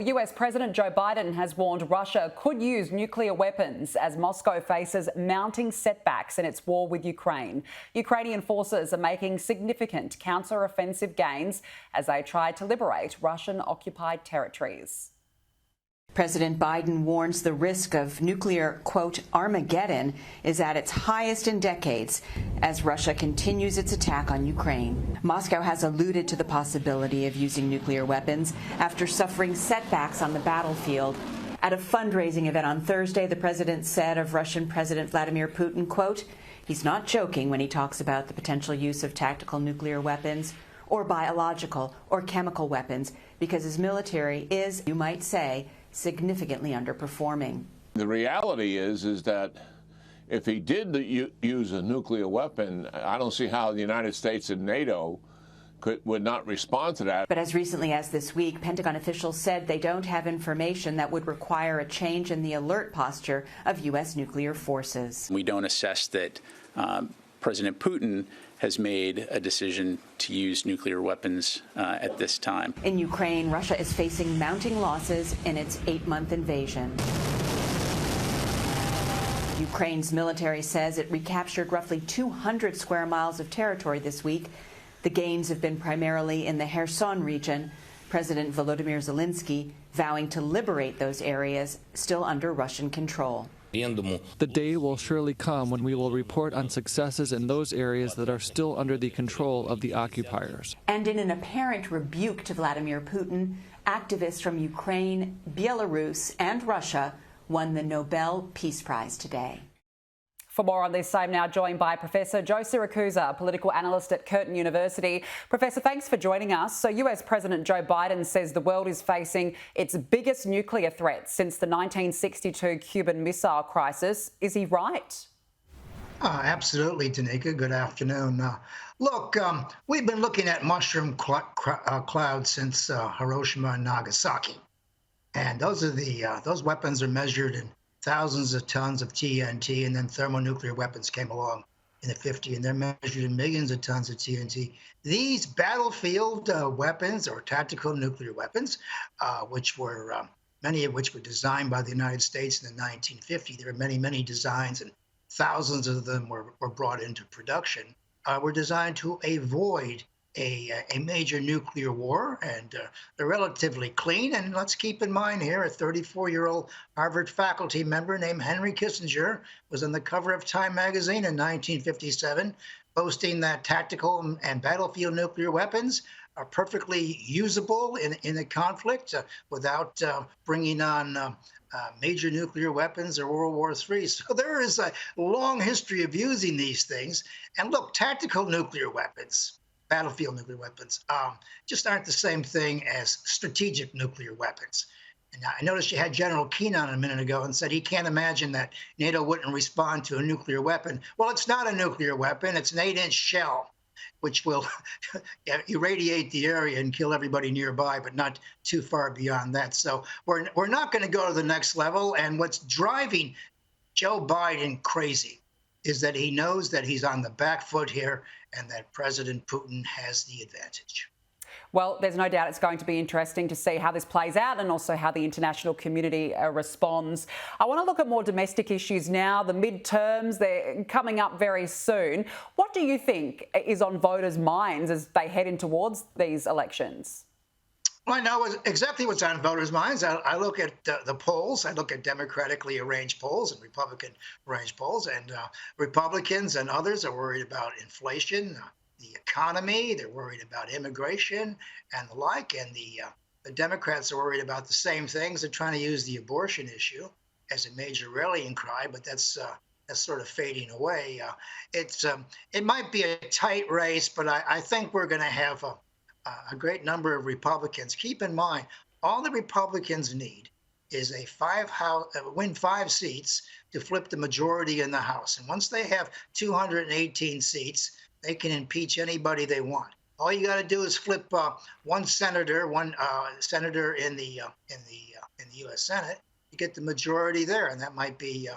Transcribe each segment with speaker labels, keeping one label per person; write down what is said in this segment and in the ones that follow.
Speaker 1: US President Joe Biden has warned Russia could use nuclear weapons as Moscow faces mounting setbacks in its war with Ukraine. Ukrainian forces are making significant counter-offensive gains as they try to liberate Russian-occupied territories.
Speaker 2: President Biden warns the risk of nuclear, quote, Armageddon is at its highest in decades as Russia continues its attack on Ukraine. Moscow has alluded to the possibility of using nuclear weapons after suffering setbacks on the battlefield. At a fundraising event on Thursday, the president said of Russian President Vladimir Putin, quote, he's not joking when he talks about the potential use of tactical nuclear weapons or biological or chemical weapons because his military is, you might say, significantly underperforming.
Speaker 3: The reality is that if he did use a nuclear weapon, I don't see how the United States and NATO would not respond to that.
Speaker 2: But as recently as this week, Pentagon officials said they don't have information that would require a change in the alert posture of U.S. nuclear forces.
Speaker 4: We don't assess that President Putin has made a decision to use nuclear weapons at this time.
Speaker 2: In Ukraine, Russia is facing mounting losses in its 8-month invasion. Ukraine's military says it recaptured roughly 200 square miles of territory this week. The gains have been primarily in the Kherson region. President Volodymyr Zelensky vowing to liberate those areas still under Russian control.
Speaker 5: The day will surely come when we will report on successes in those areas that are still under the control of the occupiers.
Speaker 2: And in an apparent rebuke to Vladimir Putin, activists from Ukraine, Belarus, and Russia won the Nobel Peace Prize today.
Speaker 1: For more on this, I'm now joined by Professor Joe Siracusa, political analyst at Curtin University. Professor, thanks for joining us. So US President Joe Biden says the world is facing its biggest nuclear threat since the 1962 Cuban Missile Crisis. Is he right?
Speaker 6: Absolutely, Danica. Good afternoon. Look, we've been looking at mushroom clouds since Hiroshima and Nagasaki. And those weapons are measured in thousands of tons of TNT, and then thermonuclear weapons came along in the 50s, and they're measured in millions of tons of TNT. These battlefield weapons, or tactical nuclear weapons, which were many of which were designed by the United States in the 1950s. There were many, many designs, and thousands of them were brought into production. Were designed to avoid a major nuclear war, and they're relatively clean. And let's keep in mind here, a 34-year-old Harvard faculty member named Henry Kissinger was on the cover of Time magazine in 1957, boasting that tactical and battlefield nuclear weapons are perfectly usable in a conflict without bringing on major nuclear weapons or World War III. So there is a long history of using these things. And look, tactical nuclear weapons, battlefield nuclear weapons, just aren't the same thing as strategic nuclear weapons. And I noticed you had General Keenan a minute ago and said he can't imagine that NATO wouldn't respond to a nuclear weapon. Well, it's not a nuclear weapon. It's an 8-inch shell, which will irradiate the area and kill everybody nearby, but not too far beyond that. So we're not going to go to the next level. And what's driving Joe Biden crazy is that he knows that he's on the back foot here and that President Putin has the advantage.
Speaker 1: Well, there's no doubt it's going to be interesting to see how this plays out and also how the international community responds. I want to look at more domestic issues now. The midterms, they're coming up very soon. What do you think is on voters' minds as they head in towards these elections?
Speaker 6: Well, I know exactly what's on voters' minds. I look at the polls. I look at democratically arranged polls and Republican arranged polls. And Republicans and others are worried about inflation, the economy. They're worried about immigration and the like. And the Democrats are worried about the same things. They're trying to use the abortion issue as a major rallying cry, but that's sort of fading away. It might be a tight race, but I think we're going to have a great number of Republicans. Keep in mind, all the Republicans need is win 5 seats to flip the majority in the House. And once they have 218 seats, they can impeach anybody they want. All you got to do is flip one senator in the U.S. Senate. You get the majority there, and that might be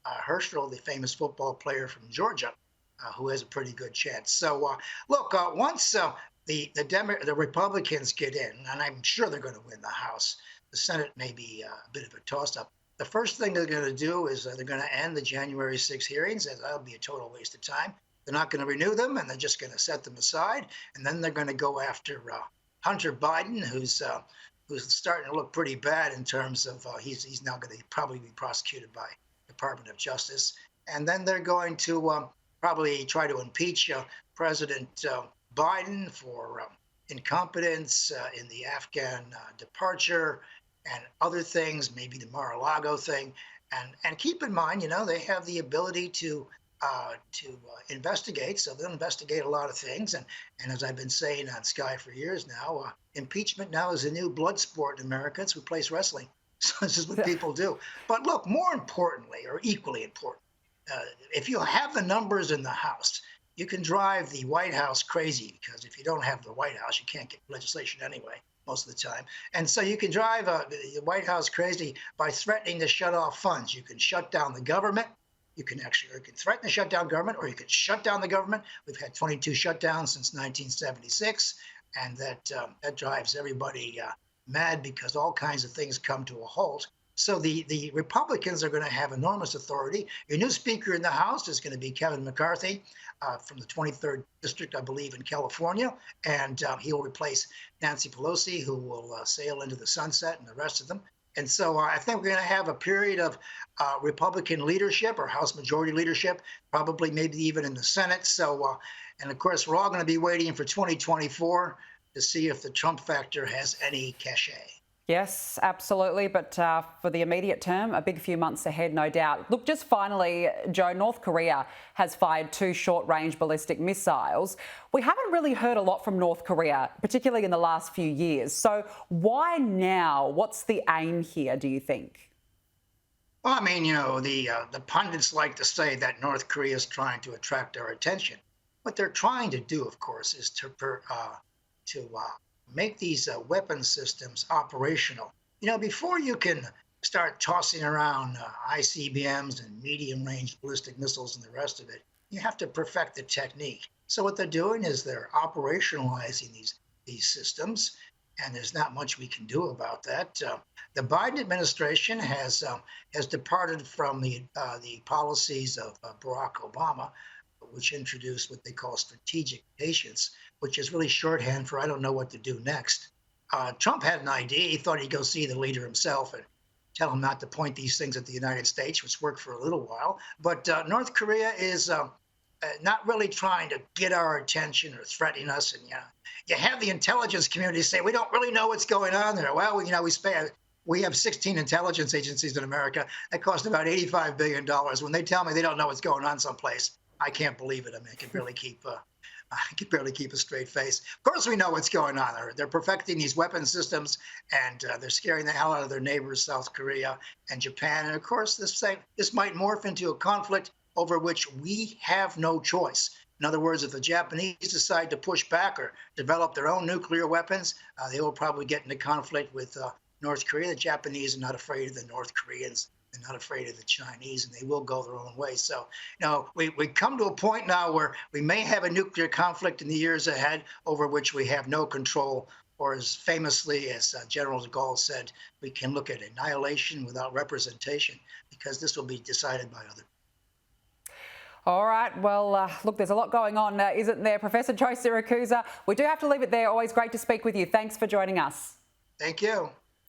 Speaker 6: Herschel, the famous football player from Georgia, who has a pretty good chance. So look, once the Republicans get in, and I'm sure they're going to win the House, The Senate may be a bit of a toss-up. The first thing they're going to do is they're going to end the January 6 hearings, and that'll be a total waste of time. They're not going to renew them, and they're just going to set them aside. And then they're going to go after Hunter Biden, who's starting to look pretty bad in terms of he's now going to probably be prosecuted by the Department of Justice. And then they're going to probably try to impeach President Biden for incompetence in the Afghan departure and other things, maybe the Mar-a-Lago thing. And keep in mind, they have the ability to investigate, so they'll investigate a lot of things. And as I've been saying on Sky for years now, impeachment now is a new blood sport in America. It's replaced wrestling. So this is what people do. But look, more importantly, or equally important, if you have the numbers in the House, you can drive the White House crazy, because if you don't have the White House, you can't get legislation anyway, most of the time. And so you can drive the White House crazy by threatening to shut off funds. You can shut down the government. You can threaten to shut down government, or you can shut down the government. We've had 22 shutdowns since 1976, and that drives everybody mad, because all kinds of things come to a halt. So the Republicans are going to have enormous authority. Your new Speaker in the House is going to be Kevin McCarthy from the 23rd District, I believe, in California. And he will replace Nancy Pelosi, who will sail into the sunset, and the rest of them. And so I think we're going to have a period of Republican leadership, or House Majority leadership, probably maybe even in the Senate. So, and of course, we're all going to be waiting for 2024 to see if the Trump factor has any cachet.
Speaker 1: Yes, absolutely. But for the immediate term, a big few months ahead, no doubt. Look, just finally, Joe, North Korea has fired 2 short-range ballistic missiles. We haven't really heard a lot from North Korea, particularly in the last few years. So why now? What's the aim here, do you think?
Speaker 6: Well, I mean, the pundits like to say that North Korea is trying to attract our attention. What they're trying to do, of course, is to make these weapon systems operational. Before you can start tossing around ICBMs and medium-range ballistic missiles and the rest of it, you have to perfect the technique. So what they're doing is they're operationalizing these systems, and there's not much we can do about that. The Biden administration has departed from the policies of Barack Obama, which introduced what they call strategic patience, which is really shorthand for I don't know what to do next. Trump had an idea. He thought he'd go see the leader himself and tell him not to point these things at the United States, which worked for a little while. But North Korea is not really trying to get our attention or threatening us. And you have the intelligence community say, we don't really know what's going on there. Well, we have 16 intelligence agencies in America that cost about $85 billion. When they tell me they don't know what's going on someplace, I can't believe it. I mean, I can barely keep a straight face. Of course, we know what's going on. They're perfecting these weapon systems, and they're scaring the hell out of their neighbors, South Korea and Japan. And of course, this might morph into a conflict over which we have no choice. In other words, if the Japanese decide to push back or develop their own nuclear weapons, they will probably get into conflict with North Korea. The Japanese are not afraid of the North Koreans. They're not afraid of the Chinese, and they will go their own way. So, we come to a point now where we may have a nuclear conflict in the years ahead over which we have no control, or as famously as General de Gaulle said, we can look at annihilation without representation, because this will be decided by others.
Speaker 1: All right. Well, look, there's a lot going on, isn't there? Professor Joe Siracusa, we do have to leave it there. Always great to speak with you. Thanks for joining us.
Speaker 6: Thank you.